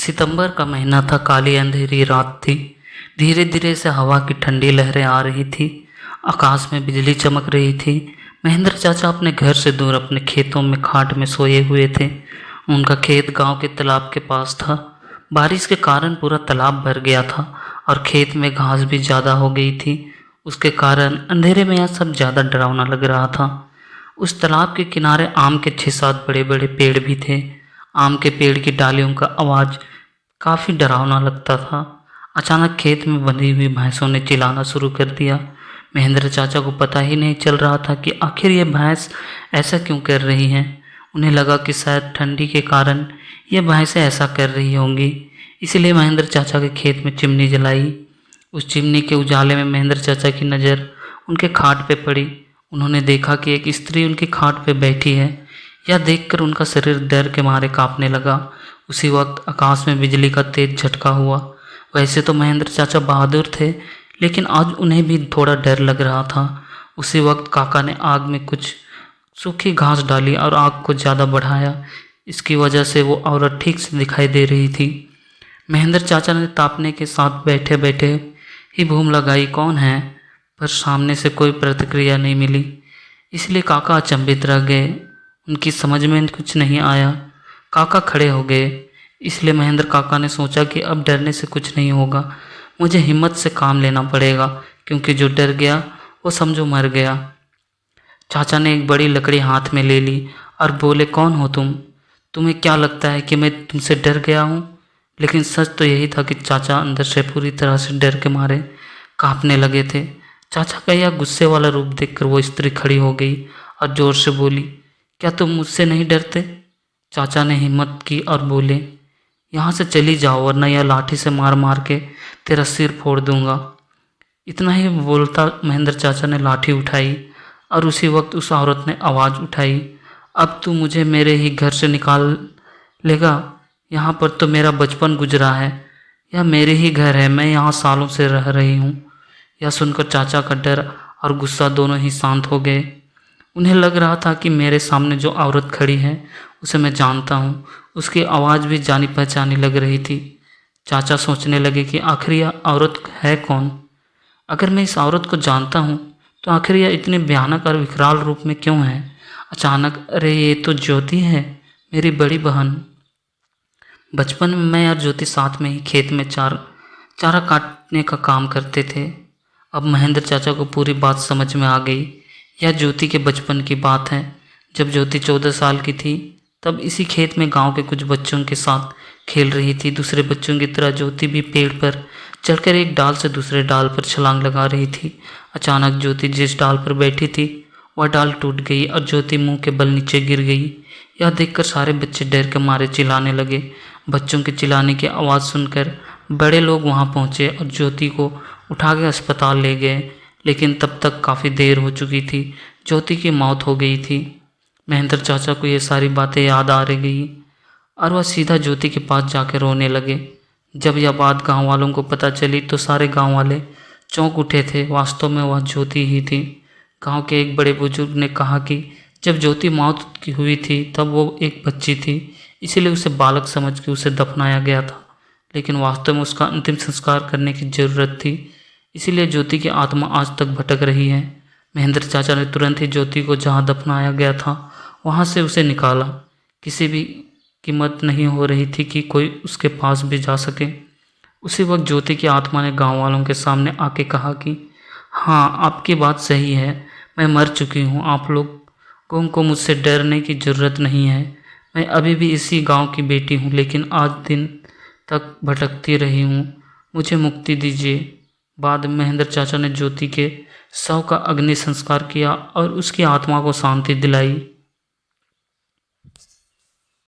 सितंबर का महीना था। काली अंधेरी रात थी। धीरे धीरे से हवा की ठंडी लहरें आ रही थी। आकाश में बिजली चमक रही थी। महेंद्र चाचा अपने घर से दूर अपने खेतों में खाट में सोए हुए थे। उनका खेत गांव के तालाब के पास था। बारिश के कारण पूरा तालाब भर गया था और खेत में घास भी ज़्यादा हो गई थी। उसके कारण अंधेरे में यह सब ज़्यादा डरावना लग रहा था। उस तालाब के किनारे आम के 6-7 बड़े बड़े पेड़ भी थे। आम के पेड़ की डालियों का आवाज़ काफ़ी डरावना लगता था। अचानक खेत में बंधी हुई भैंसों ने चिल्लाना शुरू कर दिया। महेंद्र चाचा को पता ही नहीं चल रहा था कि आखिर ये भैंस ऐसा क्यों कर रही हैं। उन्हें लगा कि शायद ठंडी के कारण ये भैंसें ऐसा कर रही होंगी। इसलिए महेंद्र चाचा के खेत में चिमनी जलाई। उस चिमनी के उजाले में महेंद्र चाचा की नज़र उनके खाट पे पड़ी। उन्होंने देखा कि एक स्त्री उनकी खाट पे बैठी है। यह देखकर उनका शरीर डर के मारे कांपने लगा। उसी वक्त आकाश में बिजली का तेज झटका हुआ। वैसे तो महेंद्र चाचा बहादुर थे, लेकिन आज उन्हें भी थोड़ा डर लग रहा था। उसी वक्त काका ने आग में कुछ सूखी घास डाली और आग को ज़्यादा बढ़ाया। इसकी वजह से वो औरत ठीक से दिखाई दे रही थी। महेंद्र चाचा ने तापने के साथ बैठे बैठे ही बूम लगाई, कौन है? पर सामने से कोई प्रतिक्रिया नहीं मिली। इसलिए काका अचंभित रह गए। उनकी समझ में कुछ नहीं आया। काका खड़े हो गए। इसलिए महेंद्र काका ने सोचा कि अब डरने से कुछ नहीं होगा, मुझे हिम्मत से काम लेना पड़ेगा, क्योंकि जो डर गया वो समझो मर गया। चाचा ने एक बड़ी लकड़ी हाथ में ले ली और बोले, कौन हो तुम? तुम्हें क्या लगता है कि मैं तुमसे डर गया हूँ? लेकिन सच तो यही था कि चाचा अंदर से पूरी तरह से डर के मारे कांपने लगे थे। चाचा का यह गुस्से वाला रूप देखकर वो स्त्री खड़ी हो गई और जोर से बोली, क्या तुम मुझसे नहीं डरते? चाचा ने हिम्मत की और बोले, यहाँ से चली जाओ, वरना यह लाठी से मार मार के तेरा सिर फोड़ दूंगा। इतना ही बोलता महेंद्र चाचा ने लाठी उठाई और उसी वक्त उस औरत ने आवाज़ उठाई, अब तू मुझे मेरे ही घर से निकाल लेगा? यहाँ पर तो मेरा बचपन गुजरा है। यह मेरे ही घर है, मैं यहाँ सालों से रह रही हूँ। यह सुनकर चाचा का डर और गुस्सा दोनों ही शांत हो गए। उन्हें लग रहा था कि मेरे सामने जो औरत खड़ी है उसे मैं जानता हूँ। उसकी आवाज़ भी जानी पहचानी लग रही थी। चाचा सोचने लगे कि आखिर यह औरत है कौन? अगर मैं इस औरत को जानता हूँ तो आखिर यह इतने भयानक और विकराल रूप में क्यों है? अचानक, अरे ये तो ज्योति है, मेरी बड़ी बहन। बचपन में मैं और ज्योति साथ में ही खेत में चारा काटने का काम करते थे। अब महेंद्र चाचा को पूरी बात समझ में आ गई। यह ज्योति के बचपन की बात है। जब ज्योति 14 साल की थी तब इसी खेत में गांव के कुछ बच्चों के साथ खेल रही थी। दूसरे बच्चों की तरह ज्योति भी पेड़ पर चढ़कर एक डाल से दूसरे डाल पर छलांग लगा रही थी। अचानक ज्योति जिस डाल पर बैठी थी वह डाल टूट गई और ज्योति मुंह के बल नीचे गिर गई। यह देखकर सारे बच्चे डर के मारे चिल्लाने लगे। बच्चों के चिल्लाने की आवाज़ सुनकर बड़े लोग वहां पहुंचे और ज्योति को उठा के अस्पताल ले गए, लेकिन तब तक काफ़ी देर हो चुकी थी। ज्योति की मौत हो गई थी। महेंद्र चाचा को ये सारी बातें याद आ रही गई और वह सीधा ज्योति के पास जाकर रोने लगे। जब यह बात गांव वालों को पता चली तो सारे गांव वाले चौंक उठे थे। वास्तव में वह ज्योति ही थी। गांव के एक बड़े बुजुर्ग ने कहा कि जब ज्योति मौत की हुई थी तब वो एक बच्ची थी, इसीलिए उसे बालक समझ के उसे दफनाया गया था, लेकिन वास्तव में उसका अंतिम संस्कार करने की ज़रूरत थी। इसीलिए ज्योति की आत्मा आज तक भटक रही है। महेंद्र चाचा ने तुरंत ही ज्योति को जहाँ दफनाया गया था वहाँ से उसे निकाला। किसी भी कीमत नहीं हो रही थी कि कोई उसके पास भी जा सके। उसी वक्त ज्योति की आत्मा ने गांव वालों के सामने आके कहा कि हाँ, आपकी बात सही है, मैं मर चुकी हूँ। आप लोगों को मुझसे डरने की ज़रूरत नहीं है। मैं अभी भी इसी गांव की बेटी हूँ, लेकिन आज दिन तक भटकती रही हूँ। मुझे मुक्ति दीजिए। बाद में महेंद्र चाचा ने ज्योति के शव का अग्नि संस्कार किया और उसकी आत्मा को शांति दिलाई।